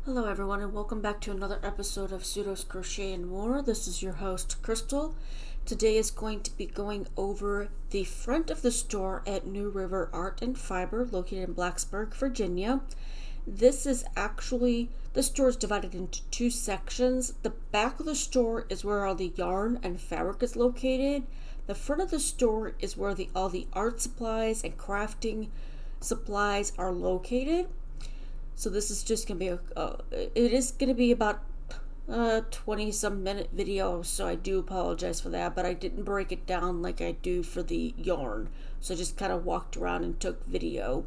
Hello everyone and welcome back to another episode of Pseudos Crochet and More. This is your host Crystal. Today is going to be going over the front of the store at New River Art and Fiber located in Blacksburg, Virginia. This is actually, the store is divided into two sections. The back of the store is where all the yarn and fabric is located. The front of the store is where all the art supplies and crafting supplies are located. So this is just going to be it is going to be about 20 some minute video, so I do apologize for that, but I didn't break it down like I do for the yarn. So I just kind of walked around and took video.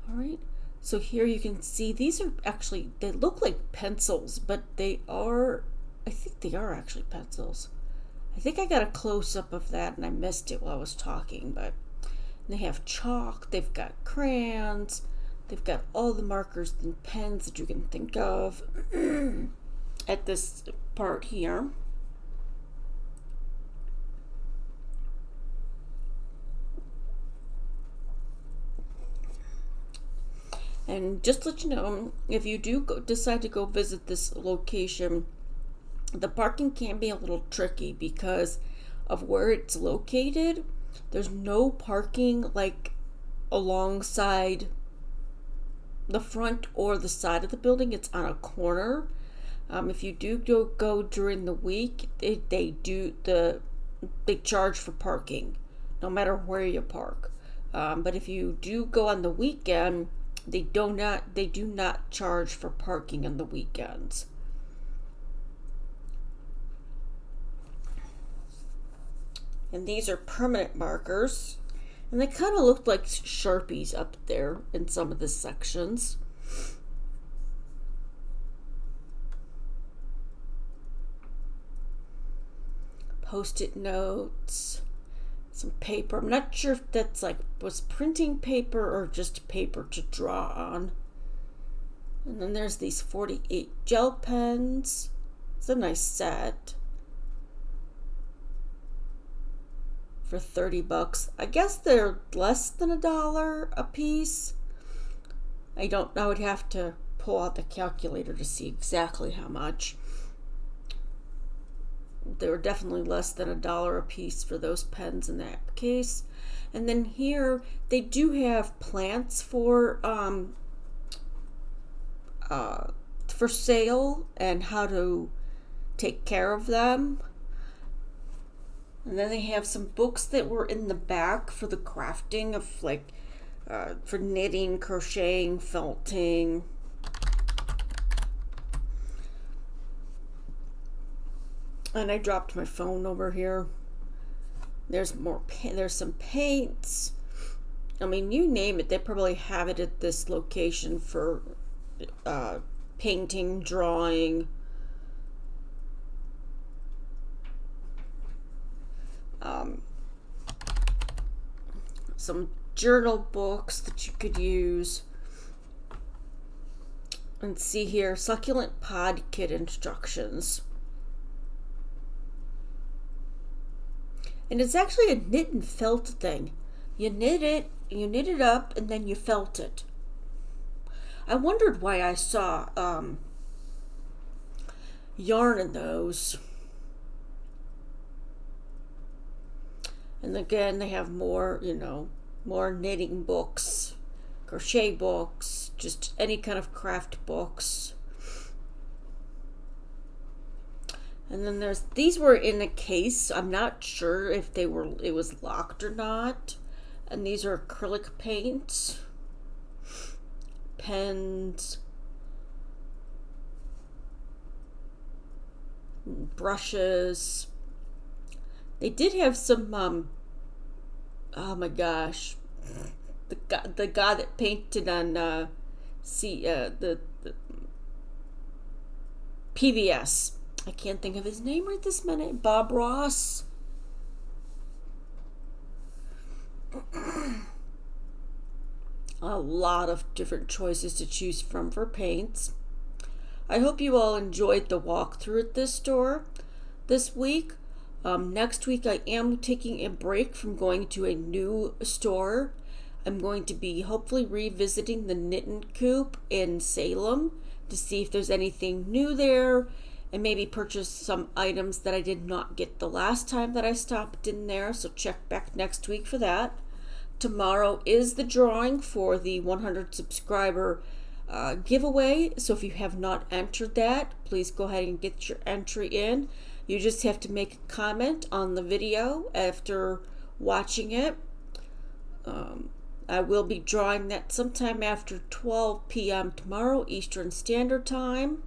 All right. So here you can see these are actually, they look like pencils, but I think they are actually pencils. I think I got a close up of that and I missed it while I was talking, but they have chalk, they've got crayons. They've got all the markers and pens that you can think of at this part here. And just to let you know, if you do decide to go visit this location, the parking can be a little tricky because of where it's located. There's no parking like alongside the front or the side of the building. It's on a corner. If you do go during the week, they charge for parking no matter where you park. But if you do go on the weekend, they do not charge for parking on the weekends. And these are permanent markers. And they kind of looked like Sharpies up there in some of the sections. Post-it notes, some paper. I'm not sure if that's was printing paper or just paper to draw on. And then there's these 48 gel pens. It's a nice set. For $30. I guess they're less than $1 a piece. I would have to pull out the calculator to see exactly how much. They were definitely less than $1 a piece for those pens in that case. And then here they do have plants for sale and how to take care of them. And then they have some books that were in the back for the crafting of for knitting, crocheting, felting. And I dropped my phone over here. There's some paints. I mean, you name it, they probably have it at this location for painting, drawing. Some journal books that you could use. And see here, succulent pod kit instructions. And it's actually a knit and felt thing. You knit it up, and then you felt it. I wondered why I saw yarn in those. And again, they have more knitting books, crochet books, just any kind of craft books. And then these were in a case. I'm not sure if it was locked or not. And these are acrylic paints, pens, brushes. They did have some oh my gosh, the guy that painted on the PBS. I can't think of his name right this minute. Bob Ross. A lot of different choices to choose from for paints. I hope you all enjoyed the walkthrough at this store this week. Next week I am taking a break from going to a new store. I'm going to be hopefully revisiting the Knit and Coop in Salem to see if there's anything new there and maybe purchase some items that I did not get the last time that I stopped in there. So check back next week for that. Tomorrow is the drawing for the 100 subscriber giveaway. So if you have not entered that, please go ahead and get your entry in. You just have to make a comment on the video after watching it. I will be drawing that sometime after 12 p.m. tomorrow, Eastern Standard Time.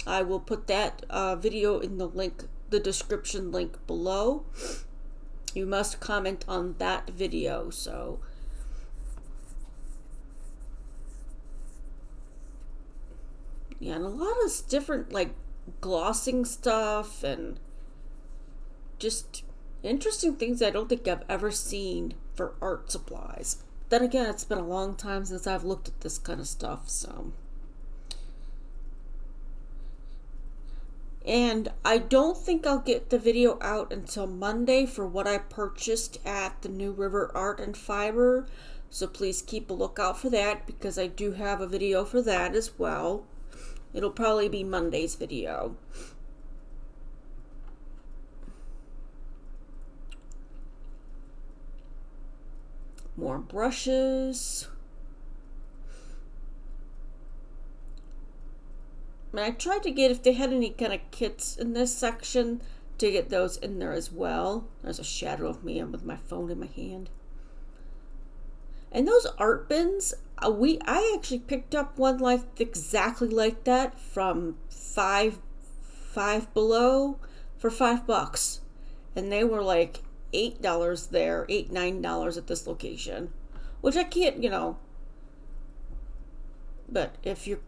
I will put that video in the description link below. You must comment on that video. So yeah, and a lot of different like glossing stuff and just interesting things I don't think I've ever seen for art supplies. Then again, it's been a long time since I've looked at this kind of stuff, so. And I don't think I'll get the video out until Monday for what I purchased at the New River Art and Fiber. So please keep a lookout for that, because I do have a video for that as well. It'll probably be Monday's video. More brushes. And I tried to get, if they had any kind of kits in this section, to get those in there as well. There's a shadow of me with my phone in my hand. And those art bins, I actually picked up one exactly like that from Five Below for $5, and they were like $8 there, $9 at this location, which I can't, but if you're,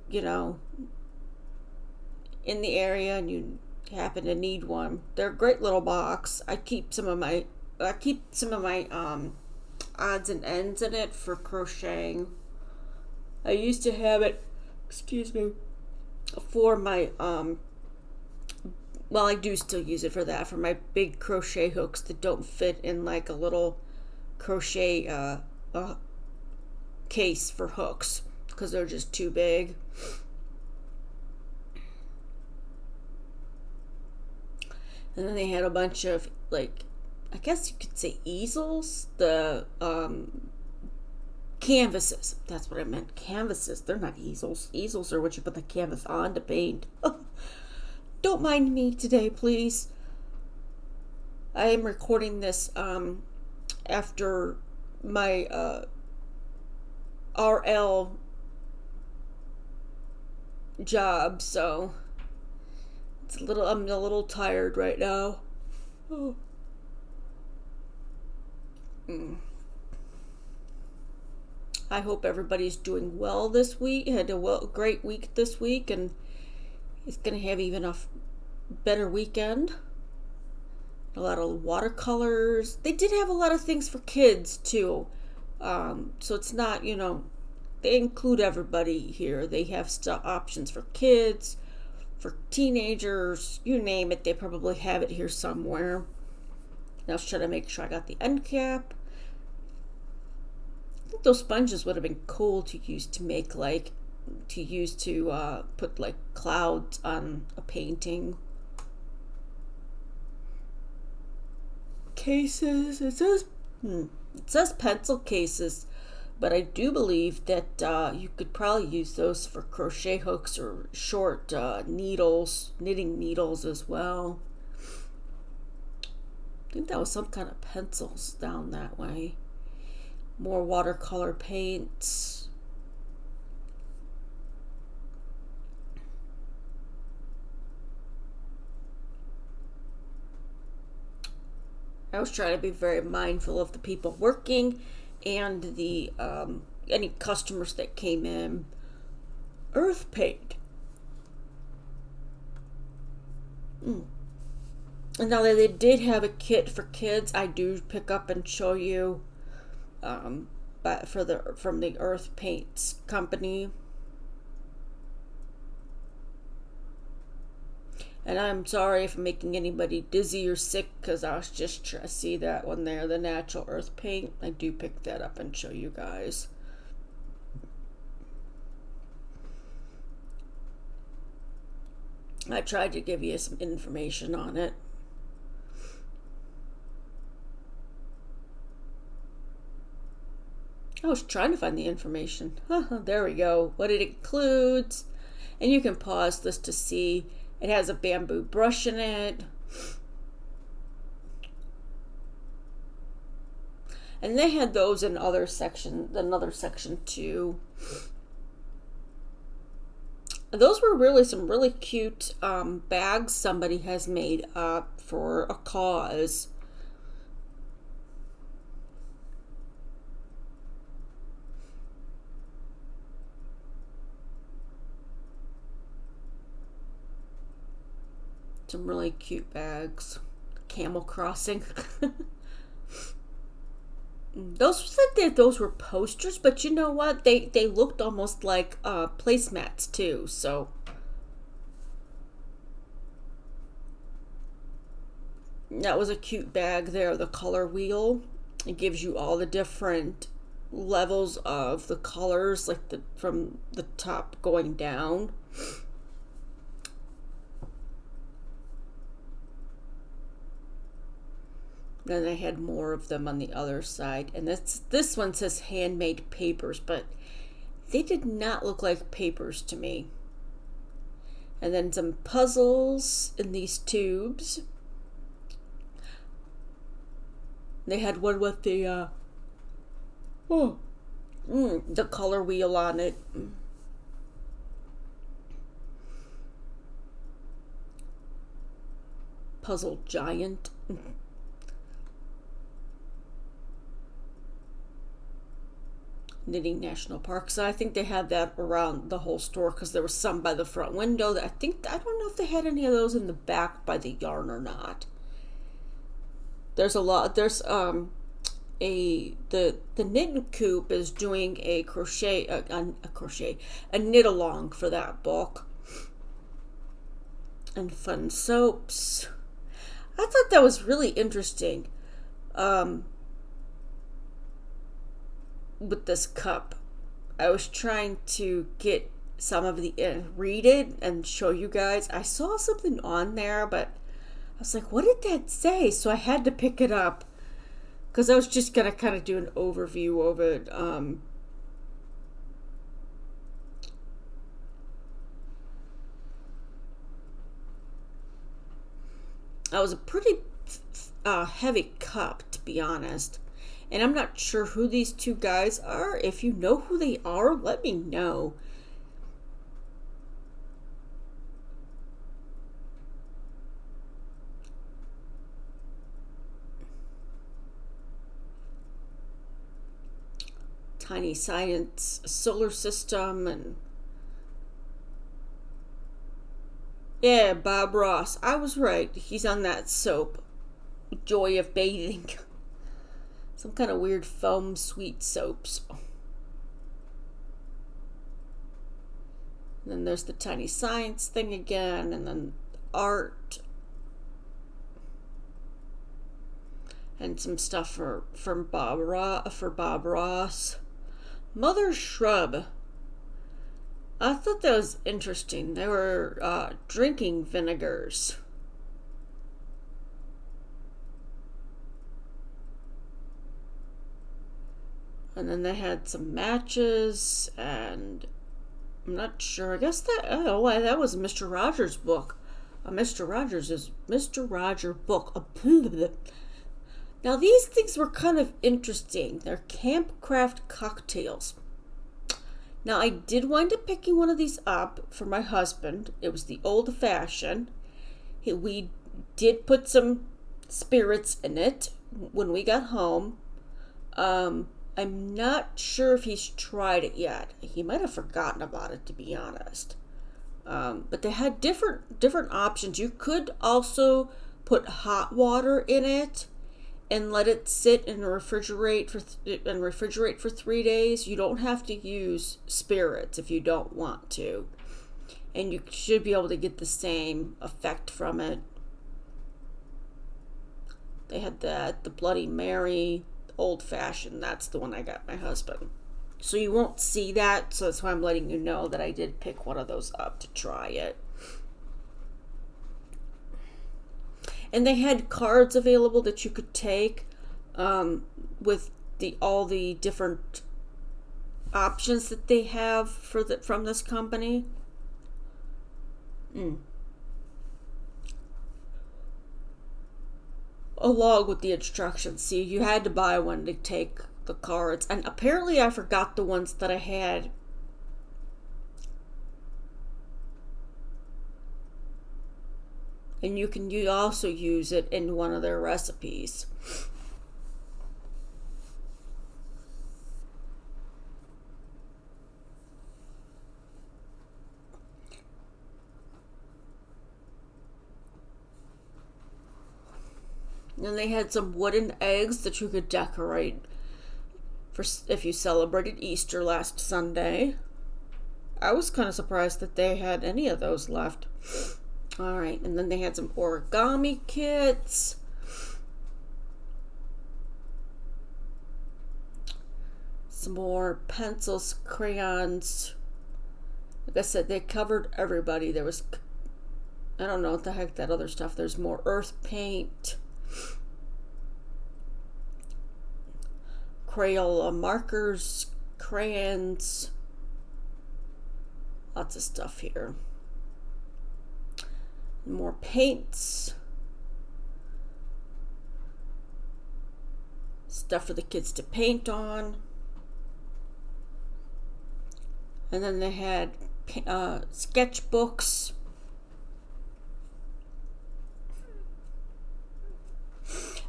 in the area and you happen to need one, they're a great little box. I keep some of my odds and ends in it for crocheting. I used to have it, for my I do still use it for that, for my big crochet hooks that don't fit in like a little crochet case for hooks, because they're just too big. And then they had a bunch of, I guess you could say easels, the canvases. That's what I meant. Canvases. They're not easels. Easels are what you put the canvas on to paint. Don't mind me today, please. I am recording this after my RL job, so I'm a little tired right now. Oh. I hope everybody's doing well this week. Had a great week this week, and it's going to have even a better weekend. A lot of watercolors. They did have a lot of things for kids too. So it's not, they include everybody here. They have options for kids, for teenagers, you name it. They probably have it here somewhere. I was trying to make sure I got the end cap. I think those sponges would have been cool to use to make put clouds on a painting. Cases. It says pencil cases, but I do believe that you could probably use those for crochet hooks or short knitting needles as well. I think that was some kind of pencils down that way. More watercolor paints. I was trying to be very mindful of the people working and the any customers that came in. Earth paint. And now that they did have a kit for kids, I do pick up and show you from the Earth Paints company. And I'm sorry if I'm making anybody dizzy or sick, because I was just trying to see that one there, the natural earth paint. I do pick that up and show you guys. I tried to give you some information on it. I was trying to find the information. There we go. What it includes. And you can pause this to see. It has a bamboo brush in it. And they had those in another section too. Those were really some really cute bags somebody has made up for a cause. Some really cute bags. Camel crossing. Those were posters, but you know what? They looked almost like placemats too. So that was a cute bag there. The color wheel. It gives you all the different levels of the colors, like from the top going down. Then I had more of them on the other side. And this one says handmade papers, but they did not look like papers to me. And then some puzzles in these tubes. They had one with the color wheel on it. Puzzle giant. Knitting National Park. So I think they had that around the whole store because there was some by the front window. I don't know if they had any of those in the back by the yarn or not. There's a lot. There's the Knit and Coop is doing a knit along for that book. And fun soaps. I thought that was really interesting. With this cup, I was trying to get some of the read it and show you guys. I saw something on there, but I was like, what did that say? So I had to pick it up because I was just gonna kind of do an overview of it. That was a pretty heavy cup, to be honest. And I'm not sure who these two guys are. If you know who they are, let me know. Tiny Science Solar System and yeah, Bob Ross. I was right. He's on that soap. Joy of Bathing. Some kind of weird foam sweet soaps. And then there's the Tiny Science thing again, and then art. And some stuff for Bob Ross. Mother Shrub. I thought that was interesting. They were drinking vinegars. And then they had some matches, and I'm not sure. I guess that was Mr. Rogers' book. Mr. Roger book. Now these things were kind of interesting. They're campcraft cocktails. Now I did wind up picking one of these up for my husband. It was the old fashioned. We did put some spirits in it when we got home. I'm not sure if he's tried it yet. He might have forgotten about it, to be honest. But they had different options. You could also put hot water in it and let it sit and refrigerate for 3 days. You don't have to use spirits if you don't want to, and you should be able to get the same effect from it. They had the Bloody Mary. Old fashioned, that's the one I got my husband. So you won't see that, so that's why I'm letting you know that I did pick one of those up to try it. And they had cards available that you could take with all the different options that they have from this company. Along with the instructions. See, you had to buy one to take the cards. And apparently I forgot the ones that I had. And you can also use it in one of their recipes. And they had some wooden eggs that you could decorate for if you celebrated Easter last Sunday. I was kind of surprised that they had any of those left. All right, and then they had some origami kits. Some more pencils, crayons. Like I said, they covered everybody. There was, I don't know what the heck that other stuff. There's more earth paint. Crayola markers, crayons. Lots of stuff here. More paints. Stuff for the kids to paint on. And then they had sketchbooks.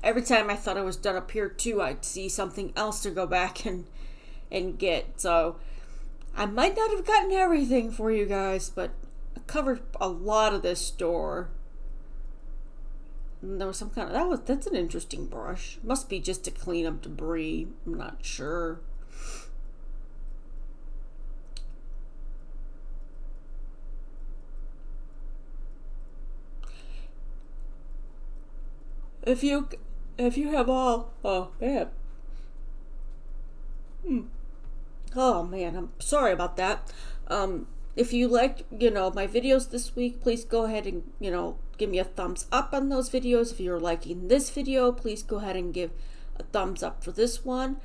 Every time I thought I was done up here too, I'd see something else to go back and get. So I might not have gotten everything for you guys, but I covered a lot of this store. And there was some kind of that's an interesting brush. Must be just to clean up debris. I'm not sure. If you have all, oh man. Oh man, I'm sorry about that. If you like, my videos this week, please go ahead and, give me a thumbs up on those videos. If you're liking this video, please go ahead and give a thumbs up for this one.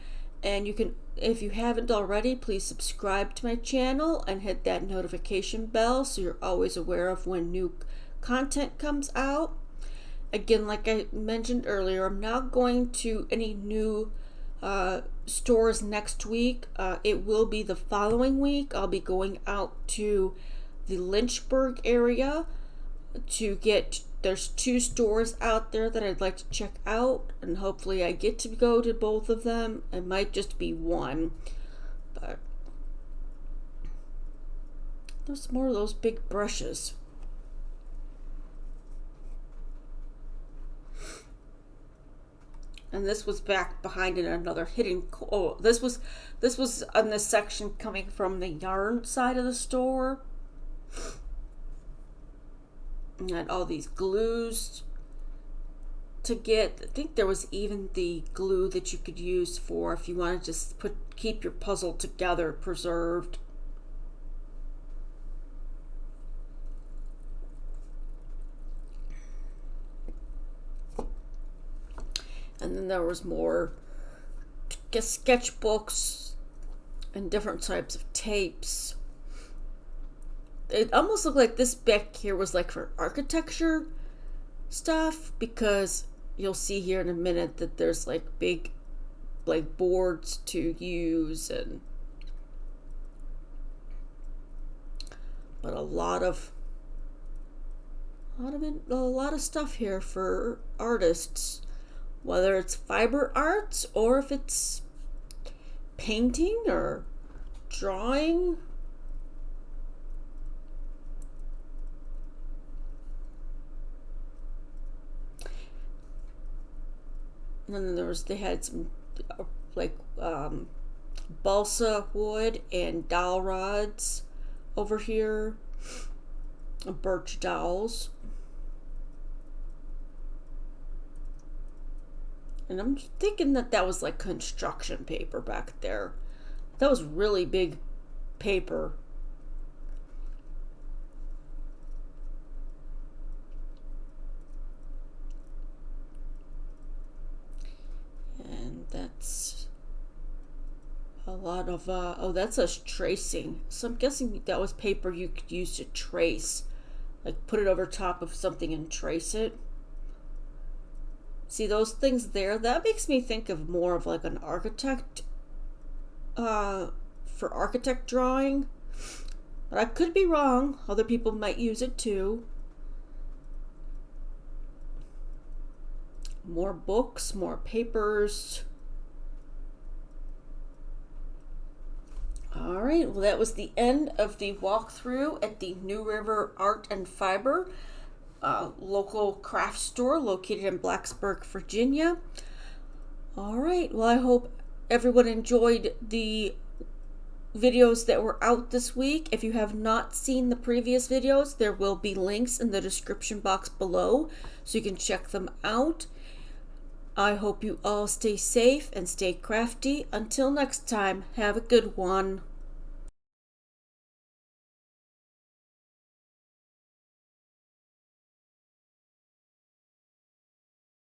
And you can, if you haven't already, please subscribe to my channel and hit that notification bell so you're always aware of when new content comes out. Again, like I mentioned earlier, I'm not going to any new stores next week. It will be the following week. I'll be going out to the Lynchburg area there's 2 stores out there that I'd like to check out, and hopefully I get to go to both of them. It might just be one, but there's more of those big brushes. And this was back behind in another hidden. Oh, this was on this section coming from the yarn side of the store. And had all these glues to get. I think there was even the glue that you could use for if you wanted to keep your puzzle together, preserved. And then there was more sketchbooks and different types of tapes. It almost looked like this back here was like for architecture stuff, because you'll see here in a minute that there's like big boards to use, but a lot of stuff here for artists, whether it's fiber arts or if it's painting or drawing. And then they had some balsa wood and dowel rods over here, birch dowels. And I'm thinking that was like construction paper back there. That was really big paper. That's a lot of, that says tracing. So I'm guessing that was paper you could use to trace. Like put it over top of something and trace it. See those things there? That makes me think of more of like an architect, for architect drawing. But I could be wrong. Other people might use it too. More books, more papers. Alright, well that was the end of the walkthrough at the New River Art and Fiber, local craft store located in Blacksburg, Virginia. Alright, well I hope everyone enjoyed the videos that were out this week. If you have not seen the previous videos, there will be links in the description box below so you can check them out. I hope you all stay safe and stay crafty. Until next time, have a good one.